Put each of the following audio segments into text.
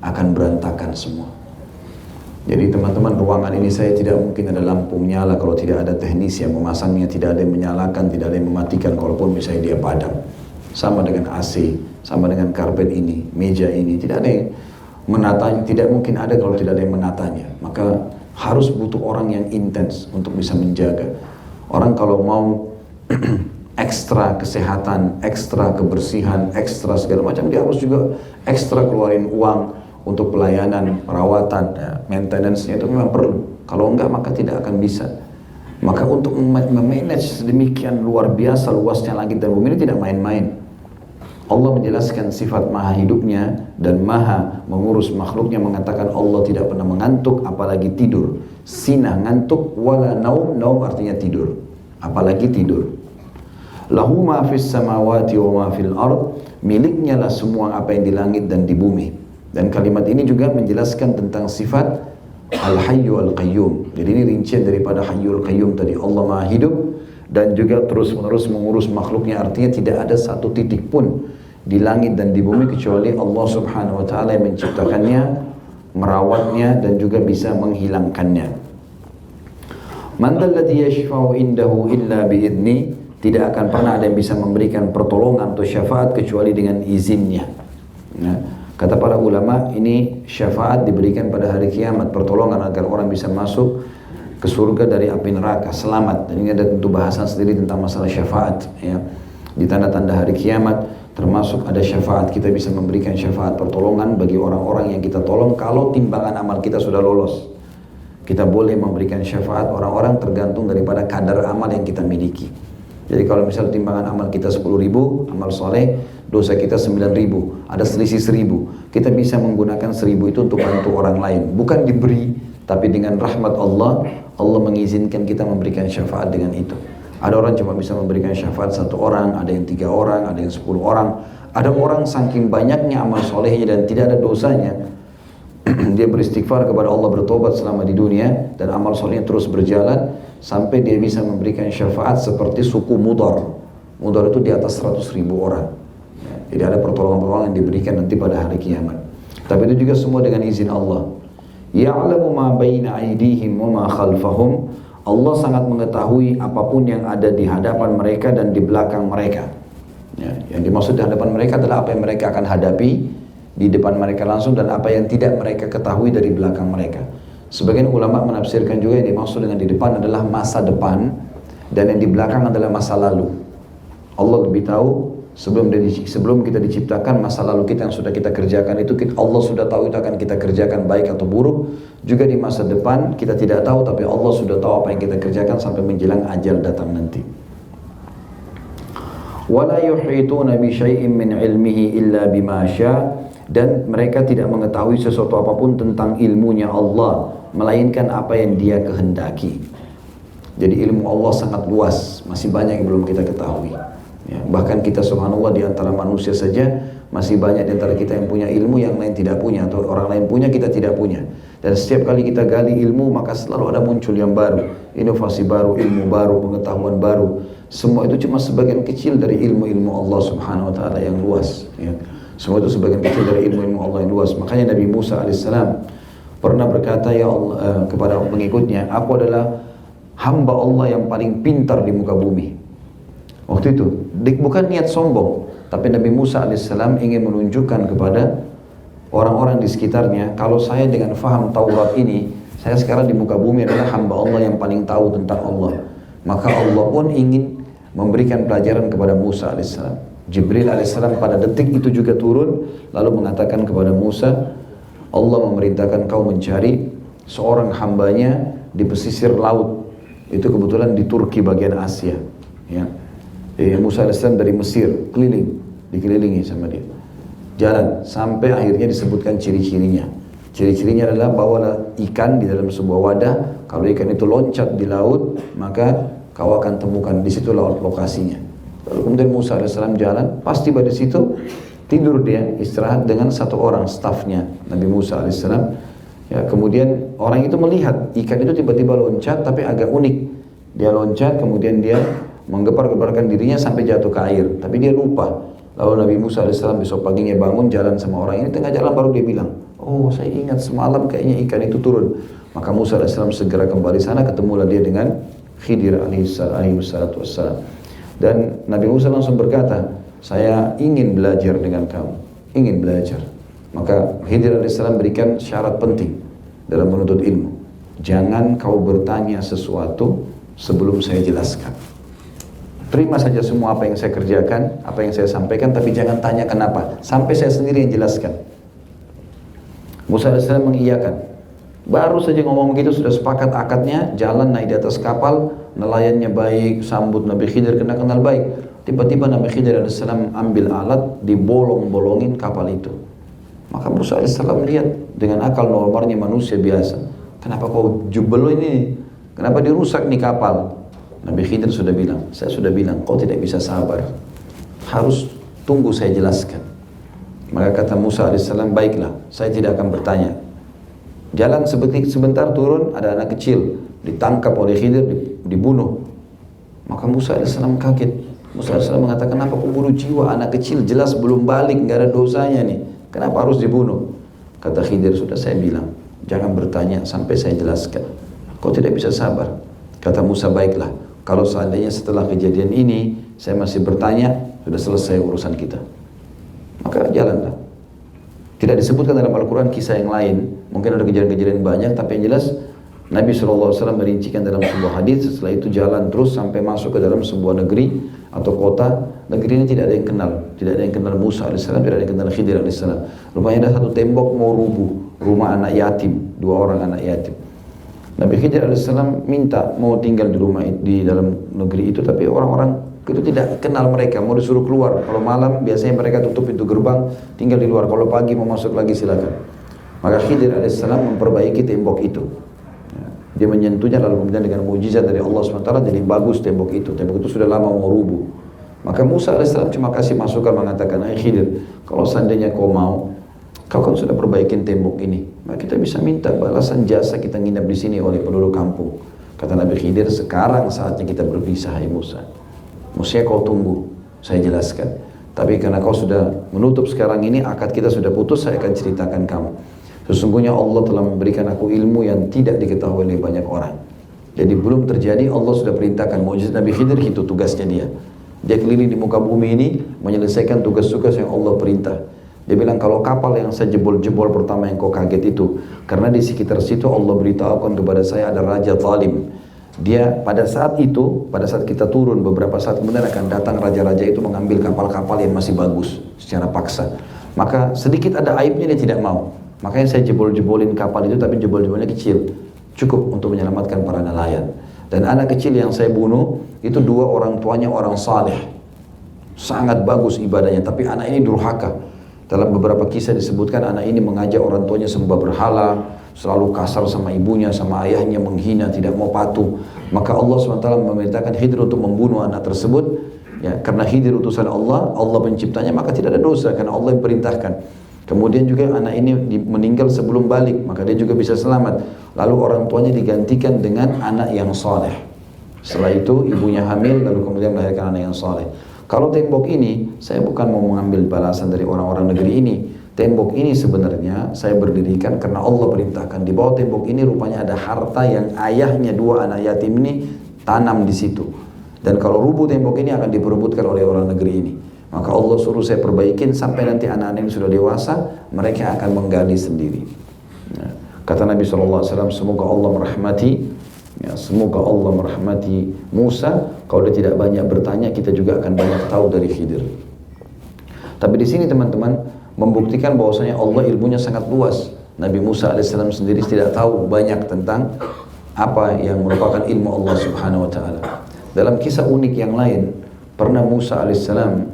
akan berantakan semua. Jadi teman-teman, ruangan ini saya tidak mungkin ada lampu menyala kalau tidak ada teknisi yang memasangnya, tidak ada yang menyalakan, tidak ada yang mematikan kalaupun misalnya dia padam. Sama dengan AC, sama dengan karpet ini, meja ini, tidak ada yang menatanya, tidak mungkin ada kalau tidak ada yang menatanya. Maka harus butuh orang yang intens untuk bisa menjaga. Orang kalau mau ekstra kesehatan, ekstra kebersihan, ekstra segala macam, dia harus juga ekstra keluarin uang untuk pelayanan, perawatan, ya, maintenance-nya itu memang perlu. Kalau enggak maka tidak akan bisa. Maka untuk memanage sedemikian luar biasa luasnya langit dan bumi ini tidak main-main. Allah menjelaskan sifat maha hidupnya dan maha mengurus makhluknya, mengatakan Allah tidak pernah mengantuk apalagi tidur. Sinah ngantuk, wala naum, naum artinya tidur, apalagi tidur. Lahu ma fis samawati wa ma fil ard, miliknya lah semua apa yang di langit dan di bumi. Dan kalimat ini juga menjelaskan tentang sifat Al-Hayyu Al-Qayyum. Jadi ini rincian daripada Hayyul Qayyum tadi. Allah Maha Hidup dan juga terus-menerus mengurus makhluknya. Artinya tidak ada satu titik pun di langit dan di bumi kecuali Allah Subhanahu wa Ta'ala yang menciptakannya, merawatnya dan juga bisa menghilangkannya. Man dzalladzi yashfa'u indahu illa bi'idni, tidak akan pernah ada yang bisa memberikan pertolongan atau syafaat kecuali dengan izinnya. Nah, kata para ulama, ini syafaat diberikan pada hari kiamat, pertolongan agar orang bisa masuk ke surga dari api neraka, selamat. Dan ini ada tentu bahasan sendiri tentang masalah syafaat, ya. Di tanda-tanda hari kiamat termasuk ada syafaat, kita bisa memberikan syafaat pertolongan bagi orang-orang yang kita tolong kalau timbangan amal kita sudah lolos. Kita boleh memberikan syafaat orang-orang tergantung daripada kadar amal yang kita miliki. Jadi kalau misalnya timbangan amal kita 10.000, amal soleh, dosa kita 9.000, ada selisih 1.000. Kita bisa menggunakan 1.000 itu untuk bantu orang lain. Bukan diberi, tapi dengan rahmat Allah, Allah mengizinkan kita memberikan syafaat dengan itu. Ada orang cuma bisa memberikan syafaat 1 orang, ada yang 3 orang, ada yang 10 orang. Ada orang saking banyaknya amal solehnya dan tidak ada dosanya, dia beristighfar kepada Allah, bertobat selama di dunia, dan amal solehnya terus berjalan, sampai dia bisa memberikan syafaat seperti suku Mudar. Mudar itu di atas 100.000 orang. Jadi ada pertolongan-pertolongan yang diberikan nanti pada hari kiamat. Tapi itu juga semua dengan izin Allah. Ya'lamu ma baina aydihim wa ma khalfahum. Allah sangat mengetahui apapun yang ada di hadapan mereka dan di belakang mereka. Ya, yang dimaksud di hadapan mereka adalah apa yang mereka akan hadapi di depan mereka langsung dan apa yang tidak mereka ketahui dari belakang mereka. Sebagian ulama menafsirkan juga yang dimaksud dengan di depan adalah masa depan dan yang di belakang adalah masa lalu. Allah lebih tahu sebelum kita diciptakan, masa lalu kita yang sudah kita kerjakan itu Allah sudah tahu itu akan kita kerjakan baik atau buruk. Juga di masa depan kita tidak tahu, tapi Allah sudah tahu apa yang kita kerjakan sampai menjelang ajal datang nanti. Wala yuhituna bi syai'in min ilmihi illa bima syaa, dan mereka tidak mengetahui sesuatu apapun tentang ilmunya Allah melainkan apa yang Dia kehendaki. Jadi ilmu Allah sangat luas, masih banyak yang belum kita ketahui. Ya, bahkan kita subhanallah di antara manusia saja masih banyak di antara kita yang punya ilmu yang lain tidak punya, atau orang lain punya kita tidak punya. Dan setiap kali kita gali ilmu maka selalu ada muncul yang baru, inovasi baru, ilmu baru, pengetahuan baru. Semua itu cuma sebagian kecil dari ilmu-ilmu Allah Subhanahu wa Ta'ala yang luas. Ya. Semua itu sebagian kecil dari ilmu-ilmu Allah yang luas. Makanya Nabi Musa alaihissalam pernah berkata ya Allah, kepada pengikutnya, aku adalah hamba Allah yang paling pintar di muka bumi. Waktu itu bukan niat sombong, tapi Nabi Musa alaihissalam ingin menunjukkan kepada orang-orang di sekitarnya, kalau saya dengan faham Taurat ini, saya sekarang di muka bumi adalah hamba Allah yang paling tahu tentang Allah. Maka Allah pun ingin memberikan pelajaran kepada Musa alaihissalam. Jibril alaihissalam pada detik itu juga turun lalu mengatakan kepada Musa, Allah memerintahkan kau mencari seorang hambanya di pesisir laut. Itu kebetulan di Turki bagian Asia. Ya. Musa alaihissalam dari Mesir dikelilingi sama dia. Jalan sampai akhirnya disebutkan ciri-cirinya. Ciri-cirinya adalah bawalah ikan di dalam sebuah wadah. Kalau ikan itu loncat di laut, maka kau akan temukan di situ lokasinya. Lalu kemudian Musa alaihissalam jalan, pasti pada situ tidur dia, istirahat dengan satu orang stafnya Nabi Musa alaihissalam. Ya, kemudian orang itu melihat ikan itu tiba-tiba loncat, tapi agak unik. Dia loncat, kemudian dia menggepar-geparkan dirinya sampai jatuh ke air, tapi dia lupa Lalu Nabi Musa alaihissalam besok paginya bangun jalan sama orang ini, tengah jalan baru dia bilang, oh saya ingat semalam kayaknya ikan itu turun. Maka Musa alaihissalam segera kembali sana, ketemulah dia dengan Khidir alaihissalam. Dan Nabi Musa langsung berkata, saya ingin belajar dengan kamu, ingin belajar. Maka Khidir alaihissalam berikan syarat penting dalam menuntut ilmu. Jangan kau bertanya sesuatu sebelum saya jelaskan. Terima saja semua apa yang saya kerjakan, apa yang saya sampaikan, tapi jangan tanya kenapa, sampai saya sendiri yang jelaskan. Musa AS mengiyakan. Baru saja ngomong begitu sudah sepakat akadnya, jalan naik di atas kapal, nelayannya baik, sambut Nabi Khidir kenal baik. Tiba-tiba Nabi Khidir AS ambil alat, dibolong-bolongin kapal itu. Maka Musa AS lihat dengan akal normalnya manusia biasa. Kenapa kau jubel ini? Kenapa dirusak nih kapal? Nabi Khidir sudah bilang, saya sudah bilang, kau tidak bisa sabar. Harus tunggu saya jelaskan. Maka kata Musa AS, baiklah, saya tidak akan bertanya. Jalan sebentar turun, ada anak kecil, ditangkap oleh Khidir, dibunuh. Maka Musa AS kaget. Musa AS mengatakan, kenapa kau bunuh jiwa anak kecil, jelas belum balik, nggak ada dosanya nih. Kenapa harus dibunuh? Kata Khidir, sudah saya bilang, jangan bertanya sampai saya jelaskan. Kau tidak bisa sabar. Kata Musa, baiklah, kalau seandainya setelah kejadian ini saya masih bertanya, sudah selesai urusan kita. Maka jalanlah. Tidak disebutkan dalam Al-Quran kisah yang lain. Mungkin ada kejadian-kejadian banyak, tapi yang jelas Nabi SAW merincikan dalam sebuah hadis. Setelah itu jalan terus sampai masuk ke dalam sebuah negeri atau kota. Negeri ini tidak ada yang kenal. Tidak ada yang kenal Musa AS, tidak ada yang kenal Khidir AS. Rupanya ada satu tembok mau rubuh, rumah anak yatim, 2 orang anak yatim. Nabi Khidir AS minta mau tinggal di rumah di dalam negeri itu, tapi orang-orang itu tidak kenal mereka, mau disuruh keluar. Kalau malam biasanya mereka tutup pintu gerbang, tinggal di luar. Kalau pagi mau masuk lagi silakan. Maka Khidir AS memperbaiki tembok itu. Dia menyentuhnya lalu kemudian dengan mujizat dari Allah SWT jadi bagus tembok itu. Tembok itu sudah lama mau rubuh. Maka Musa AS cuma kasih masukan mengatakan, hai Khidir, kalau seandainya kau mau, kau kan sudah perbaikin tembok ini, maka kita bisa minta balasan jasa kita nginap di sini oleh penduduk kampung. Kata Nabi Khidir, sekarang saatnya kita berpisah, hai Musa. Musa kau tunggu, saya jelaskan. Tapi karena kau sudah menutup sekarang ini, akad kita sudah putus, saya akan ceritakan kamu. Sesungguhnya Allah telah memberikan aku ilmu yang tidak diketahui oleh banyak orang. Jadi belum terjadi, Allah sudah perintahkan. Mukjizat Nabi Khidir itu tugasnya dia. Dia keliling di muka bumi ini menyelesaikan tugas-tugas yang Allah perintah. Dia bilang, kalau kapal yang saya jebol-jebol pertama yang kau kaget itu, karena di sekitar situ Allah beritahukan kepada saya ada raja zalim. Dia pada saat itu, pada saat kita turun beberapa saat kemudian akan datang raja-raja itu mengambil kapal-kapal yang masih bagus secara paksa. Maka sedikit ada aibnya dia tidak mau. Makanya saya jebol-jebolin kapal itu, tapi jebol-jebolnya kecil, cukup untuk menyelamatkan para nelayan. Dan anak kecil yang saya bunuh itu 2 orang tuanya orang saleh, sangat bagus ibadahnya, tapi anak ini durhaka. Dalam beberapa kisah disebutkan anak ini mengajak orang tuanya sembah berhala, selalu kasar sama ibunya, sama ayahnya, menghina, tidak mau patuh. Maka Allah SWT memerintahkan Khidir untuk membunuh anak tersebut. Ya, karena Khidir utusan Allah, Allah penciptanya, maka tidak ada dosa karena Allah yang perintahkan. Kemudian juga anak ini meninggal sebelum balik, maka dia juga bisa selamat. Lalu orang tuanya digantikan dengan anak yang saleh. Setelah itu ibunya hamil, lalu kemudian melahirkan anak yang saleh. Kalau tembok ini, saya bukan mau mengambil balasan dari orang-orang negeri ini. Tembok ini sebenarnya saya berdirikan karena Allah perintahkan. Di bawah tembok ini rupanya ada harta yang ayahnya 2 anak yatim ini tanam di situ. Dan kalau rubuh tembok ini akan diperebutkan oleh orang negeri ini. Maka Allah suruh saya perbaikin sampai nanti anak-anak ini sudah dewasa, mereka akan menggali sendiri. Ya. Kata Nabi SAW, semoga Allah merahmati, ya, semoga Allah merahmati Musa. Kalau dia tidak banyak bertanya, kita juga akan banyak tahu dari Khidir. Tapi di sini teman-teman membuktikan bahwasanya Allah ilmunya sangat luas. Nabi Musa AS sendiri tidak tahu banyak tentang apa yang merupakan ilmu Allah Subhanahu Wa Taala. Dalam kisah unik yang lain, pernah Musa AS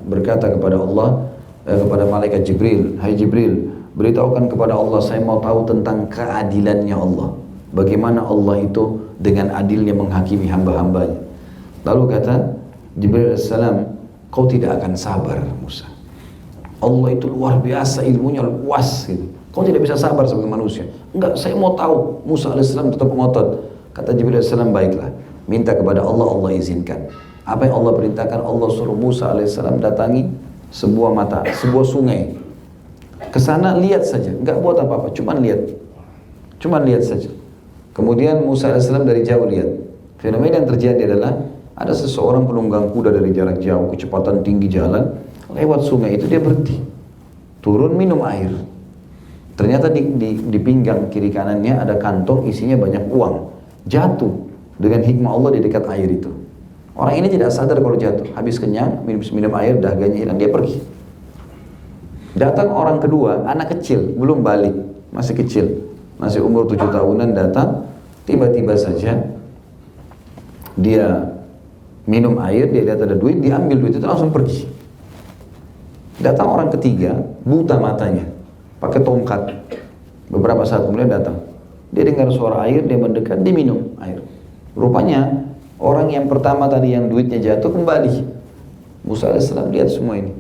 berkata kepada Allah, kepada malaikat Jibril, hai Jibril, beritahukan kepada Allah, saya mau tahu tentang keadilannya Allah. Bagaimana Allah itu dengan adilnya menghakimi hamba-hambanya. Lalu kata Jibril AS, kau tidak akan sabar Musa. Allah itu luar biasa, ilmunya luas gitu. Kau tidak bisa sabar sebagai manusia. Enggak, saya mau tahu. Musa AS tetap ngotot. Kata Jibril AS, baiklah, minta kepada Allah, Allah izinkan. Apa yang Allah perintahkan, Allah suruh Musa AS datangi sebuah mata, sebuah sungai. Ke sana lihat saja, nggak buat apa-apa, cuman lihat saja. Kemudian Musa AS dari jauh lihat. Fenomena yang terjadi adalah ada seseorang penunggang kuda dari jarak jauh, kecepatan tinggi jalan, lewat sungai itu dia berhenti, turun minum air. Ternyata di pinggang kiri kanannya ada kantong isinya banyak uang, jatuh dengan hikmah Allah di dekat air itu. Orang ini tidak sadar kalau jatuh, habis kenyang, minum air, dahaganya hilang, dia pergi. Datang orang kedua, anak kecil, belum balik, masih kecil, masih umur 7 tahunan datang, tiba-tiba saja dia minum air, dia lihat ada duit, dia ambil duit itu langsung pergi. Datang orang ketiga, buta matanya, pakai tongkat. Beberapa saat kemudian datang, dia dengar suara air, dia mendekat, dia minum air. Rupanya orang yang pertama tadi yang duitnya jatuh kembali. Musa AS lihat semua ini.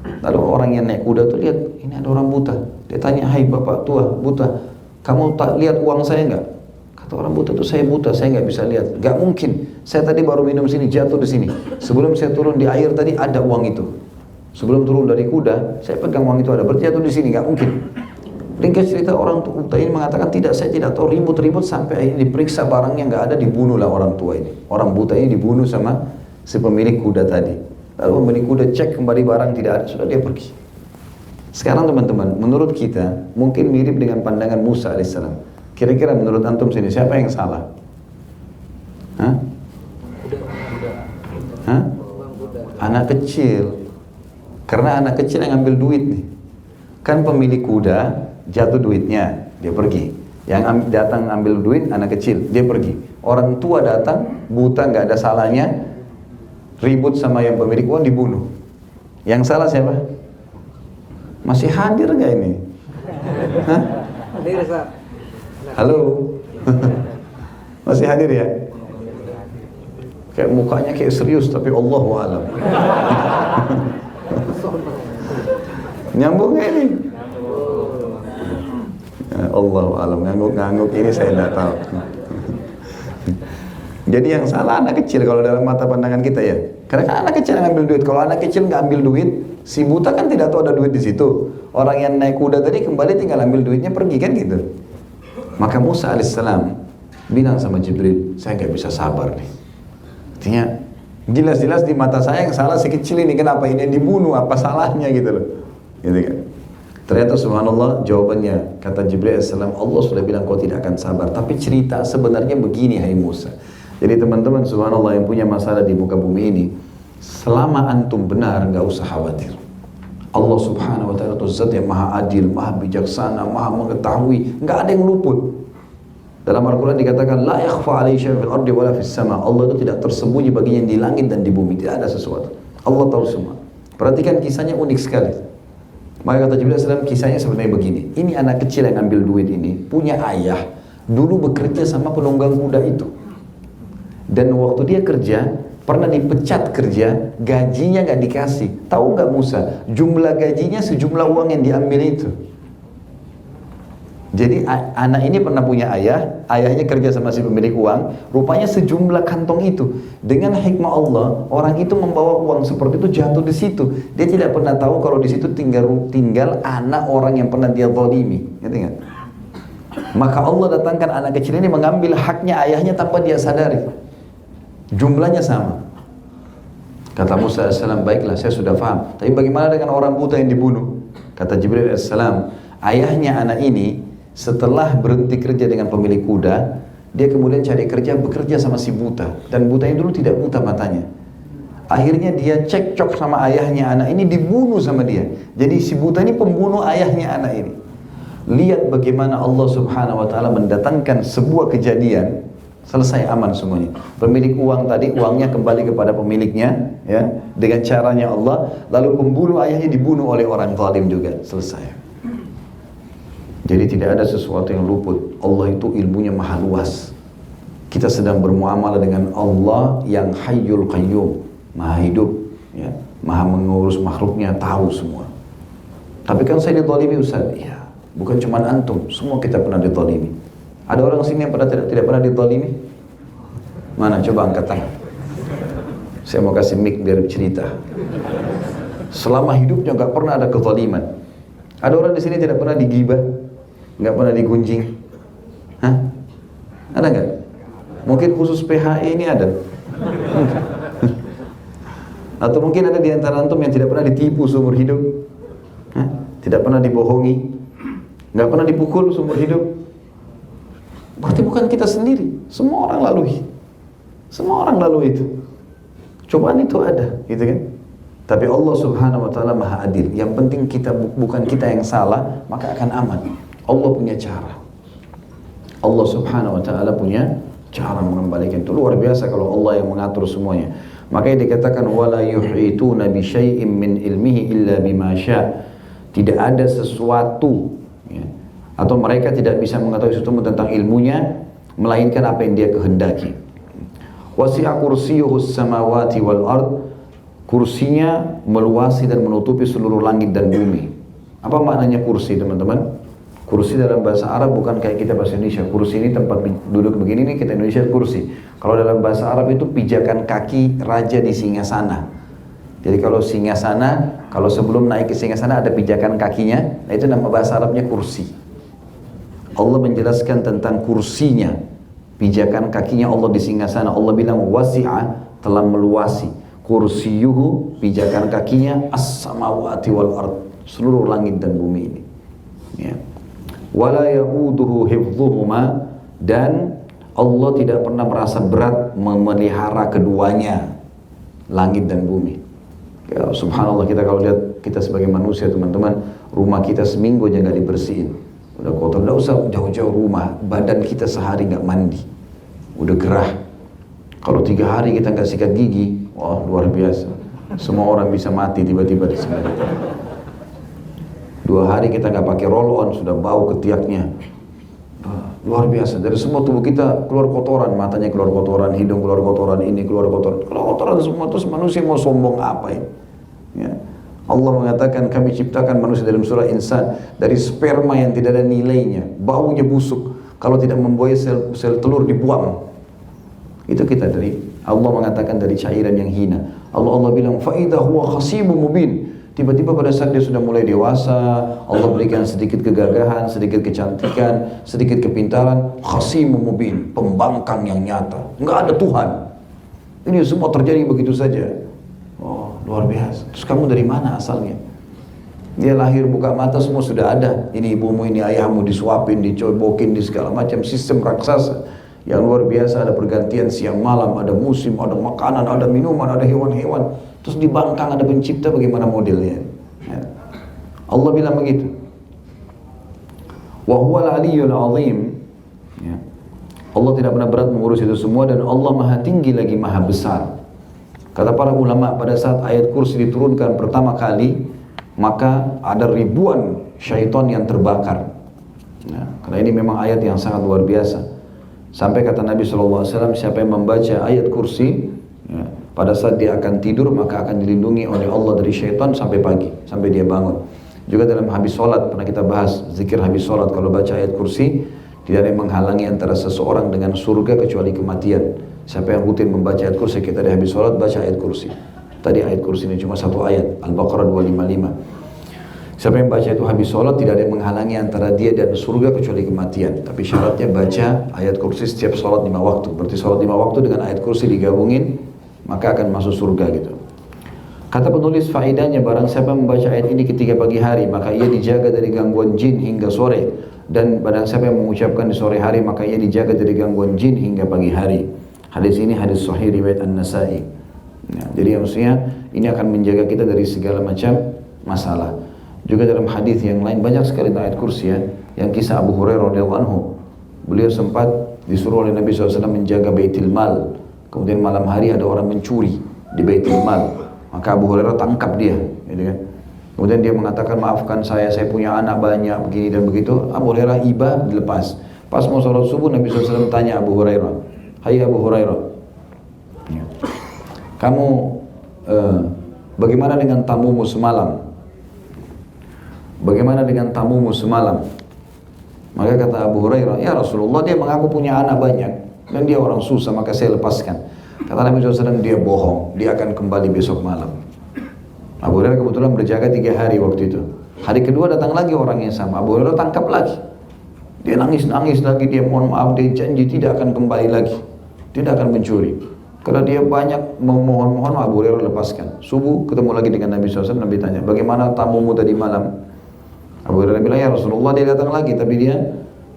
Lalu orang yang naik kuda tuh lihat, ini ada orang buta. Dia tanya, hai bapak tua buta, kamu tak lihat uang saya enggak? Kata orang buta itu, saya buta, saya nggak bisa lihat. Gak mungkin, saya tadi baru minum sini, jatuh di sini. Sebelum saya turun di air tadi ada uang itu. Sebelum turun dari kuda, saya pegang uang itu ada, berarti jatuh di sini, nggak mungkin. Ringkas cerita, orang tua ini mengatakan tidak, saya tidak tahu, ribut-ribut sampai akhirnya diperiksa barangnya nggak ada, dibunuhlah orang tua ini. Orang buta ini dibunuh sama si pemilik kuda tadi. Lalu pemilik kuda cek kembali barang tidak ada, sudah dia pergi. Sekarang teman-teman, menurut kita mungkin mirip dengan pandangan Musa AS. Kira-kira menurut antum sini siapa yang salah? Hah? Hah? Anak kecil. Karena anak kecil yang ambil duit nih. Kan pemilik kuda jatuh duitnya, dia pergi. Yang datang ambil duit anak kecil, dia pergi. Orang tua datang, buta nggak ada salahnya, ribut sama yang pemilik uang, dibunuh. Yang salah siapa? Masih hadir nggak ini? Hah? Hadir, Ustaz. Halo? Masih hadir ya? Kayak mukanya kayak serius, tapi Allahu a'lam. Nyambung gak ini? Allahu a'lam, ngangguk-ngangguk ini saya tidak tahu. Jadi yang salah anak kecil kalau dalam mata pandangan kita ya. Karena kan anak kecil yang ambil duit. Kalau anak kecil nggak ambil duit, si buta kan tidak tahu ada duit di situ. Orang yang naik kuda tadi kembali tinggal ambil duitnya pergi kan gitu. Maka Musa alaihissalam bilang sama Jibril, saya nggak bisa sabar nih. Artinya jelas-jelas di mata saya yang salah si kecil ini, kenapa ini dibunuh, apa salahnya gitu loh. Gitu kan. Ternyata subhanallah jawabannya, kata Jibril alaihissalam, Allah sudah bilang kau tidak akan sabar. Tapi cerita sebenarnya begini, hai Musa. Jadi teman-teman subhanallah yang punya masalah di muka bumi ini, selama antum benar nggak usah khawatir. Allah subhanahu wa ta'ala itu zat yang maha adil, maha bijaksana, maha mengetahui, nggak ada yang luput. Dalam Al-Quran dikatakan la yakhfa alaihi syai'un fil ardi wala fis sama. Allah itu tidak tersembunyi baginya di langit dan di bumi, tidak ada sesuatu. Allah tahu semua. Perhatikan kisahnya unik sekali. Maka kata Jibril SAW, kisahnya sebenarnya begini. Ini anak kecil yang ambil duit ini punya ayah, dulu bekerja sama penunggang kuda itu. Dan waktu dia kerja, pernah dipecat kerja, gajinya nggak dikasih. Tahu nggak Musa? Jumlah gajinya sejumlah uang yang diambil itu. Jadi anak ini pernah punya ayah, ayahnya kerja sama si pemilik uang, rupanya sejumlah kantong itu. Dengan hikmah Allah, orang itu membawa uang seperti itu jatuh di situ. Dia tidak pernah tahu kalau di situ tinggal anak orang yang pernah dia zalimi. Ngerti nggak? Maka Allah datangkan anak kecil ini mengambil haknya ayahnya tanpa dia sadari. Jumlahnya sama. Kata Musa AS, baiklah saya sudah paham. Tapi bagaimana dengan orang buta yang dibunuh? Kata Jibril AS, ayahnya anak ini setelah berhenti kerja dengan pemilik kuda, dia kemudian cari kerja, bekerja sama si buta. Dan buta ini dulu tidak buta matanya. Akhirnya dia cekcok sama ayahnya anak ini, dibunuh sama dia. Jadi si buta ini pembunuh ayahnya anak ini. Lihat bagaimana Allah subhanahu wa ta'ala mendatangkan sebuah kejadian, selesai aman semuanya. Pemilik uang tadi, uangnya kembali kepada pemiliknya, ya, dengan caranya Allah. Lalu pembunuh ayahnya dibunuh oleh orang zalim juga, selesai. Jadi tidak ada sesuatu yang luput. Allah itu ilmunya maha luas. Kita sedang bermuamalah dengan Allah yang hayyul qayyum, maha hidup, ya, maha mengurus makhluknya, tahu semua. Tapi kan saya dizalimi Ustaz. Ya, bukan cuma antum, semua kita pernah dizalimi. Ada orang sini yang tidak pernah dizalimi? Mana? Coba angkat tangan. Saya mau kasih mic biar cerita. Selama hidupnya nggak pernah ada kezaliman. Ada orang di sini tidak pernah digibah, nggak pernah digunjing. Hah? Ada nggak? Mungkin khusus PHI ini ada. Atau mungkin ada di antara antum yang tidak pernah ditipu seumur hidup. Hah? Tidak pernah dibohongi, nggak pernah dipukul seumur hidup. Berarti bukan kita sendiri, semua orang lalui. Semua orang lalui itu. Cobaan itu ada, gitu kan? Tapi Allah Subhanahu wa taala Maha Adil. Yang penting kita bukan kita yang salah, maka akan aman. Allah punya cara. Allah Subhanahu wa taala punya cara mengembalikan. Itu luar biasa kalau Allah yang mengatur semuanya. Makanya dikatakan wala yuhituna bi syai'in min ilmihi illa bima syaa. Tidak ada sesuatu ya, atau mereka tidak bisa mengetahui sesuatu tentang ilmunya melainkan apa yang dia kehendaki. Wasi'a kursiyyuhus samawati wal ard. Kursinya meluasi dan menutupi seluruh langit dan bumi. Apa maknanya kursi, teman-teman? Kursi dalam bahasa Arab bukan kayak kita bahasa Indonesia. Kursi ini tempat duduk begini nih, kita Indonesia kursi. Kalau dalam bahasa Arab itu pijakan kaki raja di singgasana. Jadi kalau singgasana, kalau sebelum naik ke singgasana ada pijakan kakinya, nah itu nama bahasa Arabnya kursi. Allah menjelaskan tentang kursinya, pijakan kakinya Allah di singgasana. Allah bilang wasi'a, telah meluasi. Kursiyuhu, pijakan kakinya as-samawati wal ard, seluruh langit dan bumi ini. Ya. Wala ya'uduhu hifdhuhuma, dan Allah tidak pernah merasa berat memelihara keduanya, langit dan bumi. Ya, subhanallah, kita kalau lihat kita sebagai manusia, teman-teman, rumah kita seminggu aja nggak dibersihin, udah kotor. Nggak usah jauh-jauh rumah, badan kita sehari nggak mandi, udah gerah. Kalau 3 hari kita nggak sikat gigi, wah luar biasa. Semua orang bisa mati tiba-tiba di sini. 2 hari kita nggak pakai roll on, sudah bau ketiaknya. Luar biasa. Dari semua tubuh kita keluar kotoran, matanya keluar kotoran, hidung keluar kotoran, ini keluar kotoran. Kalau kotoran semua, terus manusia mau sombong apa ini? Ya. Allah mengatakan kami ciptakan manusia dalam surah Insan dari sperma yang tidak ada nilainya, baunya busuk. Kalau tidak membuai sel telur dibuang. Itu kita dari Allah mengatakan dari cairan yang hina. Allah bilang fa idza huwa khasimun mubin. Tiba-tiba pada saat dia sudah mulai dewasa, Allah berikan sedikit kegagahan, sedikit kecantikan, sedikit kepintaran, khasimun mubin, pembangkang yang nyata. Enggak ada Tuhan. Ini semua terjadi begitu saja. Oh, luar biasa. Terus kamu dari mana asalnya? Dia lahir buka mata semua sudah ada. Ini ibumu, ini ayahmu, disuapin, dicobokin, di segala macam sistem raksasa. Yang luar biasa, ada pergantian siang malam, ada musim, ada makanan, ada minuman, ada hewan-hewan. Terus di bangkang ada pencipta, bagaimana modelnya? Ya. Allah bilang begitu. Wa huwal aliyyul azim. Ya. Allah tidak pernah berat mengurus itu semua, dan Allah maha tinggi lagi maha besar. Kata para ulama, pada saat ayat kursi diturunkan pertama kali, maka ada ribuan syaitan yang terbakar. Ya. Karena ini memang ayat yang sangat luar biasa. Sampai kata Nabi SAW, siapa yang membaca ayat kursi, ya, pada saat dia akan tidur, maka akan dilindungi oleh Allah dari syaitan sampai pagi, sampai dia bangun. Juga dalam habis sholat, pernah kita bahas, zikir habis sholat, kalau baca ayat kursi, tidak ada yang menghalangi antara seseorang dengan surga kecuali kematian. Siapa yang rutin membaca ayat kursi, kita dari habis sholat, baca ayat kursi. Tadi ayat kursi ini cuma 1 ayat, Al-Baqarah 255. Siapa yang baca itu habis sholat, tidak ada yang menghalangi antara dia dan surga kecuali kematian. Tapi syaratnya baca ayat kursi setiap sholat 5 waktu. Berarti sholat 5 waktu dengan ayat kursi digabungin, maka akan masuk surga gitu. Kata penulis, faedahnya barang siapa membaca ayat ini ketika pagi hari, maka ia dijaga dari gangguan jin hingga sore. Dan barang siapa yang mengucapkan di sore hari, maka ia dijaga dari gangguan jin hingga pagi hari. Hadis ini hadis sahih riwayat An-Nasa'i. Ya, jadi maksudnya ini akan menjaga kita dari segala macam masalah. Juga dalam hadis yang lain banyak sekali ayat kursi ya, yang kisah Abu Hurairah radhiyallahu anhu. Beliau sempat disuruh oleh Nabi SAW menjaga Baitul Mal. Kemudian malam hari ada orang mencuri di Baitul Mal. Maka Abu Hurairah tangkap dia, gitu kan. Kemudian dia mengatakan, maafkan saya punya anak banyak, begini dan begitu. Abu Hurairah iba, dilepas. Pas mau sholat subuh, Nabi SAW tanya Abu Hurairah, hai Abu Hurairah, kamu bagaimana dengan tamumu semalam? Bagaimana dengan tamumu semalam? Maka kata Abu Hurairah, ya Rasulullah, dia mengaku punya anak banyak dan dia orang susah, maka saya lepaskan. Kata Nabi SAW, dia bohong, dia akan kembali besok malam. Abu Hurairah kebetulan berjaga 3 hari waktu itu. Hari kedua datang lagi orang yang sama, Abu Hurairah tangkap lagi. Dia nangis-nangis lagi, dia mohon maaf, dia janji tidak akan kembali lagi, tidak akan mencuri. Karena dia banyak memohon-mohon, Abu Hurairah lepaskan. Subuh ketemu lagi dengan Nabi SAW, Nabi tanya, bagaimana tamumu tadi malam? Abu Hurairah bilang, ya Rasulullah, dia datang lagi, tapi dia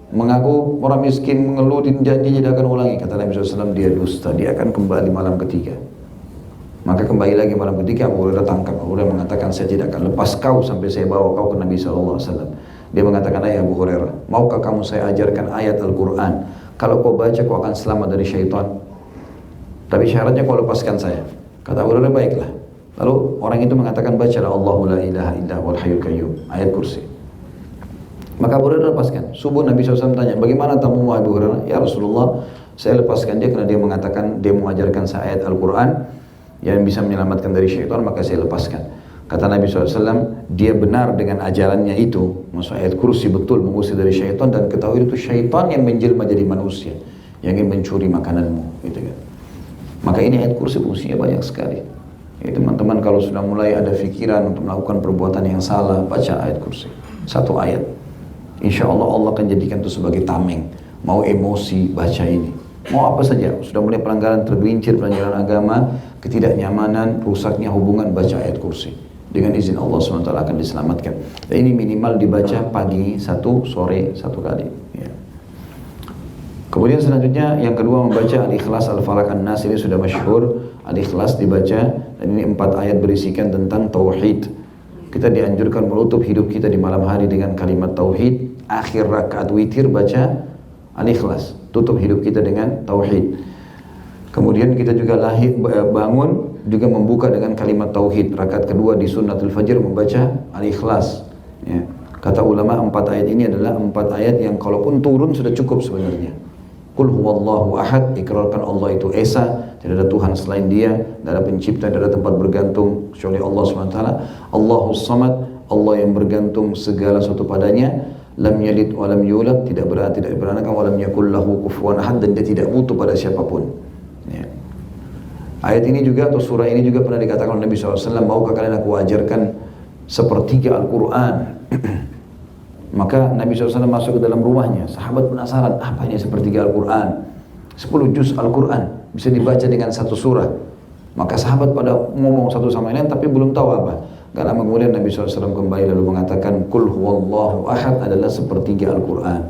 mengaku orang miskin, mengeluh, janji tidak akan ulangi. Kata Nabi SAW, dia dusta, dia akan kembali malam ketiga. Maka kembali lagi malam ketiga, Abu Hurairah tangkap. Abu Hurairah mengatakan, saya tidak akan lepas kau sampai saya bawa kau ke Nabi SAW. Dia mengatakan, ayah Abu Hurairah, maukah kamu saya ajarkan ayat Al-Quran? Kalau kau baca, kau akan selamat dari syaitan. Tapi syaratnya kau lepaskan saya. Kata Abu Hurairah, baiklah. Lalu orang itu mengatakan, bacalah Allahu la ilaha illa wal hayyul qayyum, ayat kursi. Maka Abu Hurairah lepaskan. Subuh Nabi SAW tanya, bagaimana tamumu Abu Hurairah? Ya Rasulullah, saya lepaskan dia karena dia mengatakan dia mengajarkan saya ayat Al-Quran yang bisa menyelamatkan dari syaitan, maka saya lepaskan. Kata Nabi SAW, dia benar dengan ajarannya itu, maksud ayat kursi betul mengusir dari syaitan, dan ketahui itu syaitan yang menjelma jadi manusia, yang ingin mencuri makananmu, gitu kan. Maka ini ayat kursi fungsinya banyak sekali. Ya, teman-teman kalau sudah mulai ada fikiran untuk melakukan perbuatan yang salah, baca ayat kursi. 1 ayat. Insya Allah Allah akan jadikan itu sebagai tameng. Mau emosi, baca ini. Mau apa saja, sudah mulai pelanggaran tergelincir, pelanggaran agama, ketidaknyamanan, rusaknya hubungan, baca ayat kursi. Dengan izin Allah SWT akan diselamatkan. Dan ini minimal dibaca pagi 1, sore 1 kali. Ya. Kemudian selanjutnya yang kedua membaca Al-Ikhlas, Al-Falaq, An-Nas, ini sudah masyhur. Al-Ikhlas dibaca, dan ini 4 ayat berisikan tentang tauhid. Kita dianjurkan menutup hidup kita di malam hari dengan kalimat tauhid. Akhir rakaat witir baca Al-Ikhlas, tutup hidup kita dengan tauhid. Kemudian kita juga bangun juga membuka dengan kalimat tauhid. Rakaat kedua di sunnatul fajr membaca Al-Ikhlas. Ya. Kata ulama 4 ayat ini adalah 4 ayat yang kalaupun turun sudah cukup sebenarnya. Qul huwallahu ahad, ikrarkan Allah itu esa, tidak ada Tuhan selain Dia, tidak ada pencipta, tidak ada tempat bergantung kecuali Allah SWT. Allahus samad, Allah yang bergantung segala sesuatu padanya. Lam yalid wa lam yulad, tidak beranak, wa lam yakul lahu kufuwan ahad, dan dia tidak butuh pada siapapun. Ya. Ayat ini juga atau surah ini juga pernah dikatakan oleh Nabi SAW, maukah kalian aku ajarkan sepertiga Al-Quran? Maka Nabi SAW masuk ke dalam rumahnya, sahabat penasaran, apa ini sepertiga Al-Quran? 10 juz Al-Quran, bisa dibaca dengan 1 surah. Maka sahabat pada ngomong satu sama lain tapi belum tahu apa. Gak lama kemudian Nabi SAW kembali lalu mengatakan, Qul huwallahu ahad adalah sepertiga Al-Quran.